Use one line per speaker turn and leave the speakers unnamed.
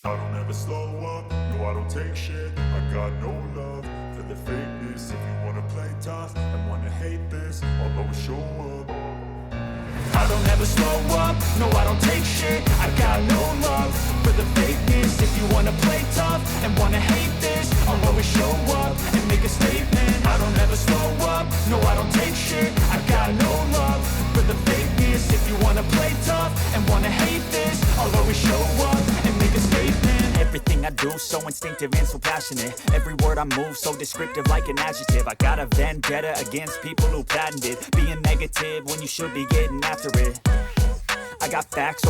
I don't ever slow up, no I don't take shit. I got no love for the fakeness. If you wanna play tough and wanna hate this, I'll always show up. I don't ever slow up, no I don't take shit. I got no love for the fakeness. If you wanna play tough and wanna hate this, I'll always show up and make a statement. I don't ever slow up, no I don't take shit. I got no love for the fakeness. If you wanna play tough and wanna hate this, I'll always show up and make a statement. Everything I do so instinctive and so passionate. Every word I move so descriptive like an adjective. I got a vendetta against people who patented being negative when you should be getting after it. I got facts